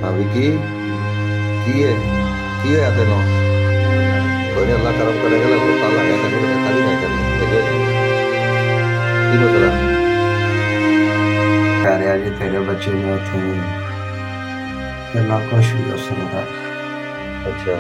हाँ विकी की है तेनो कोई नहीं अल्लाह करम करेगा लगो ताला है तेनो तो कभी नहीं करनी देखो की मसला कह रहा जी तेरे बच्चे ने थे ना कुछ भी हो सकता। अच्छा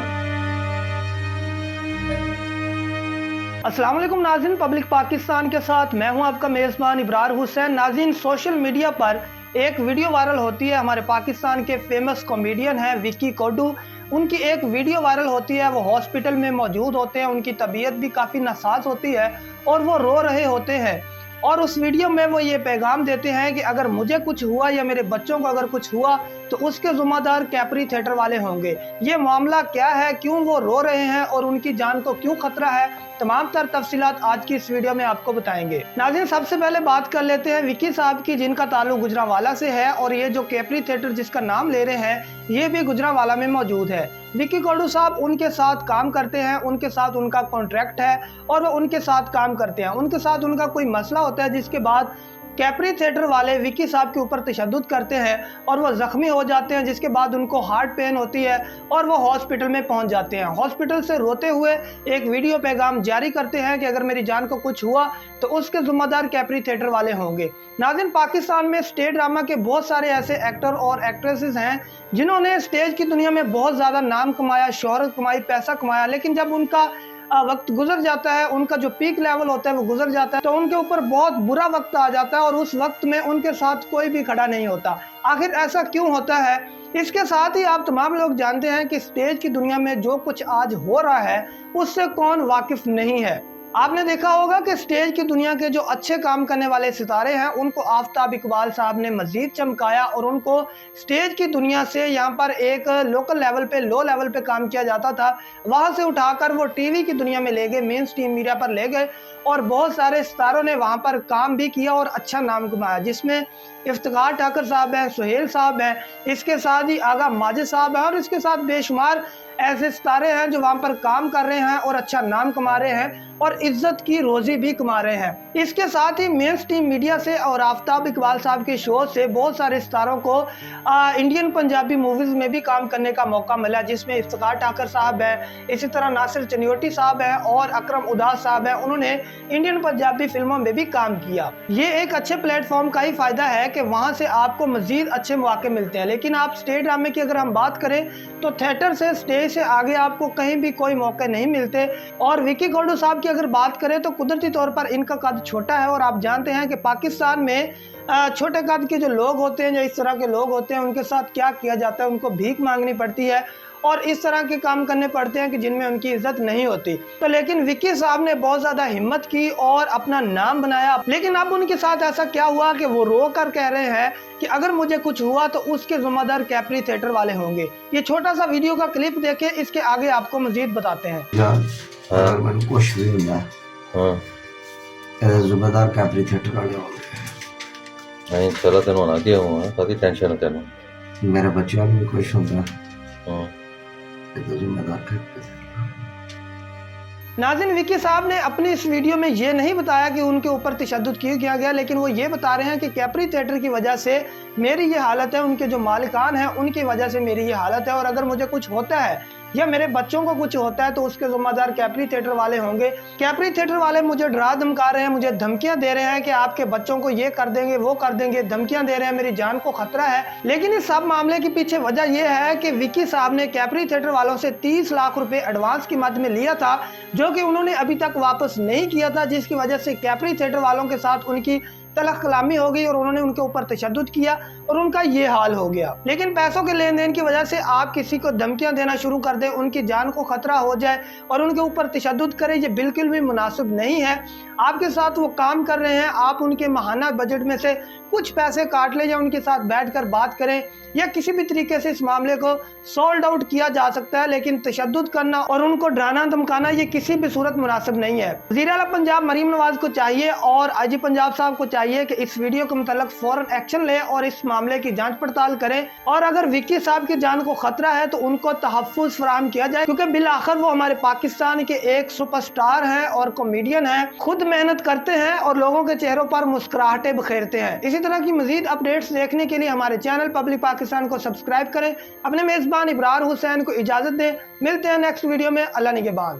अस्सलाम वालेकुम नाज़रीन, पब्लिक पाकिस्तान के साथ मैं हूं आपका मेज़बान इब्रार हुसैन। नाज़रीन, सोशल मीडिया पर एक वीडियो वायरल होती है। हमारे पाकिस्तान के फेमस कॉमेडियन हैं विक्की कोडू, उनकी एक वीडियो वायरल होती है। वो हॉस्पिटल में मौजूद होते हैं, उनकी तबीयत भी काफ़ी नासाज होती है और वो रो रहे होते हैं। और उस वीडियो में वो ये पैगाम देते हैं कि अगर मुझे कुछ हुआ या मेरे बच्चों को अगर कुछ हुआ तो उसके ज़िम्मेदार कैप्री थिएटर वाले होंगे। ये मामला क्या है, क्यों वो रो रहे हैं और उनकी जान को क्यों खतरा है, तमाम तर तफसीलात आज की इस वीडियो में आपको बताएंगे। नाज़रीन, सबसे पहले बात कर लेते हैं विक्की साहब की, जिनका ताल्लुक गुजरांवाला से है और ये जो कैप्री थिएटर जिसका नाम ले रहे हैं ये भी गुजरांवाला में मौजूद है। विक्की कोडू साहब उनके साथ काम करते हैं, उनके साथ उनका कॉन्ट्रैक्ट है और वो उनके साथ काम करते हैं। उनके साथ उनका कोई मसला होता है जिसके बाद कैप्री थिएटर वाले विक्की साहब के ऊपर तशद्दुद करते हैं और वो ज़ख्मी हो जाते हैं, जिसके बाद उनको हार्ट पेन होती है और वो हॉस्पिटल में पहुंच जाते हैं। हॉस्पिटल से रोते हुए एक वीडियो पैगाम जारी करते हैं कि अगर मेरी जान को कुछ हुआ तो उसके ज़िम्मेदार कैप्री थिएटर वाले होंगे। नाज़रीन, पाकिस्तान में स्टेज ड्रामा के बहुत सारे ऐसे एक्टर और एक्ट्रेसेस हैं जिन्होंने स्टेज की दुनिया में बहुत ज़्यादा नाम कमाया, शोहरत कमाई, पैसा कमाया, लेकिन जब उनका वक्त गुजर जाता है, उनका जो पीक लेवल होता है वो गुजर जाता है, तो उनके ऊपर बहुत बुरा वक्त आ जाता है और उस वक्त में उनके साथ कोई भी खड़ा नहीं होता। आखिर ऐसा क्यों होता है? इसके साथ ही आप तमाम लोग जानते हैं कि स्टेज की दुनिया में जो कुछ आज हो रहा है उससे कौन वाकिफ नहीं है। आपने देखा होगा कि स्टेज की दुनिया के जो अच्छे काम करने वाले सितारे हैं उनको आफताब इकबाल साहब ने मजीद चमकाया और उनको स्टेज की दुनिया से यहाँ पर एक लोकल लेवल पे, लो लेवल पे काम किया जाता था, वहाँ से उठाकर वो टीवी की दुनिया में ले गए, मेन स्ट्रीम मीडिया पर ले गए और बहुत सारे सितारों ने वहाँ पर काम भी किया और अच्छा नाम कमाया, जिसमें इफ्तिखार ठाकर साहब हैं, सुहेल साहब हैं, इसके साथ ही आगा माजिद साहब हैं और इसके साथ बेशुमार ऐसे सितारे हैं जो वहाँ पर काम कर रहे हैं और अच्छा नाम कमा रहे हैं और इज्जत की रोजी भी कमा रहे हैं। इसके साथ ही मेन स्ट्रीम मीडिया से और आफताब इकबाल साहब के शो से बहुत सारे सितारों को इंडियन पंजाबी मूवीज़ में भी काम करने का मौका मिला, जिसमें इफ्तिखार ठाकर साहब हैं, इसी तरह नासिर चनियोटी साहब हैं और अकरम उदास साहब हैं। उन्होंने इंडियन पंजाबी फिल्मों में भी काम किया। ये एक अच्छे प्लेटफॉर्म का ही फ़ायदा है कि वहाँ से आपको मज़ीद अच्छे मौके मिलते हैं। लेकिन आप स्टेज ड्रामे की अगर हम बात करें तो थिएटर से, स्टेज से आगे आपको कहीं भी कोई मौके नहीं मिलते। और विक्की कोडू साहब की अगर बात करें तो कुदरती तौर पर इनका कद छोटा है और आप जानते हैं कि पाकिस्तान में छोटे कद के जो लोग होते हैं, जो इस तरह के लोग होते हैं, उनके साथ क्या किया जाता है, उनको भीख मांगनी पड़ती है और इस तरह के काम करने पड़ते हैं कि जिनमें उनकी इज्जत नहीं होती। तो लेकिन विक्की साहब ने बहुत ज़्यादा हिम्मत की और अपना नाम बनाया। लेकिन अब उनके साथ ऐसा क्या हुआ कि वो रो कर कह रहे हैं कि अगर मुझे कुछ हुआ तो उसके ज़िम्मेदार कैप्री थिएटर वाले होंगे। ये छोटा सा वीडियो का क्लिप देखें, इसके आगे आपको मजीद बताते हैं। अगर मैंने कुछ भी हुआ हाँ जिम्मेदार कैप्री थिएटर वाले होंगे। नहीं चलो तेन होना क्या हुआ काफी टेंशन है तेन मेरे बच्चों को भी कुछ होता हाँ तो जिम्मेदार कैप्री थिएटर। नाज़रीन, विक्की साहब ने अपनी इस वीडियो में ये नहीं बताया कि उनके ऊपर तशद्दुद क्यों किया गया, लेकिन वो ये बता रहे हैं कि कैप्री थिएटर की वजह से मेरी ये हालत है, उनके जो मालिकान हैं उनकी वजह से मेरी ये हालत है और अगर मुझे कुछ होता है या मेरे बच्चों को कुछ होता है तो उसके ज़िम्मेदार कैप्री थिएटर वाले होंगे। कैप्री थिएटर वाले मुझे डरा धमका रहे हैं, मुझे धमकियां दे रहे हैं कि आपके बच्चों को ये कर देंगे, वो कर देंगे, धमकियां दे रहे हैं, मेरी जान को खतरा है। लेकिन इस सब मामले के पीछे वजह यह है कि विक्की साहब ने कैप्री थिएटर वालों से 30 लाख रुपए एडवांस की मद में लिया था, जो कि उन्होंने अभी तक वापस नहीं किया था, जिसकी वजह से कैप्री थिएटर वालों के साथ उनकी तलख कलामी हो गई और उन्होंने उनके ऊपर तशद्दुद किया और उनका ये हाल हो गया। लेकिन पैसों के लेन देन की वजह से आप किसी को धमकियां देना शुरू कर दें, उनकी जान को खतरा हो जाए और उनके ऊपर तशद्दुद करें, ये बिल्कुल भी मुनासिब नहीं है। आपके साथ वो काम कर रहे हैं, आप उनके माहाना बजट में से कुछ पैसे काट लें या उनके साथ बैठकर बात करें या किसी भी तरीके से इस मामले को सॉल्व आउट किया जा सकता है, लेकिन तशद्दुद करना और उनको डराना धमकाना ये किसी भी सूरत मुनासिब नहीं है। वज़ीर आला पंजाब मरीम नवाज को चाहिए और आईजी पंजाब साहब को चाहिए चाहिए कि इस वीडियो के मुताल्लिक फौरन एक्शन ले और इस मामले की जांच पड़ताल करें, और अगर विक्की साहब की जान को खतरा है तो उनको तहफ़्फ़ुज़ फराहम किया जाए, क्योंकि बिलाखिर वो हमारे पाकिस्तान के एक सुपरस्टार हैं और कॉमेडियन हैं, खुद मेहनत करते हैं और लोगों के चेहरों पर मुस्कुराहटें बिखेरते हैं। इसी तरह की मजीद अपडेट्स देखने के लिए हमारे चैनल पब्लिक पाकिस्तान को सब्सक्राइब करें। अपने मेज़बान इब्रार हुसैन को इजाज़त दें। मिलते हैं नेक्स्ट वीडियो में। अल्लाह निगहबान।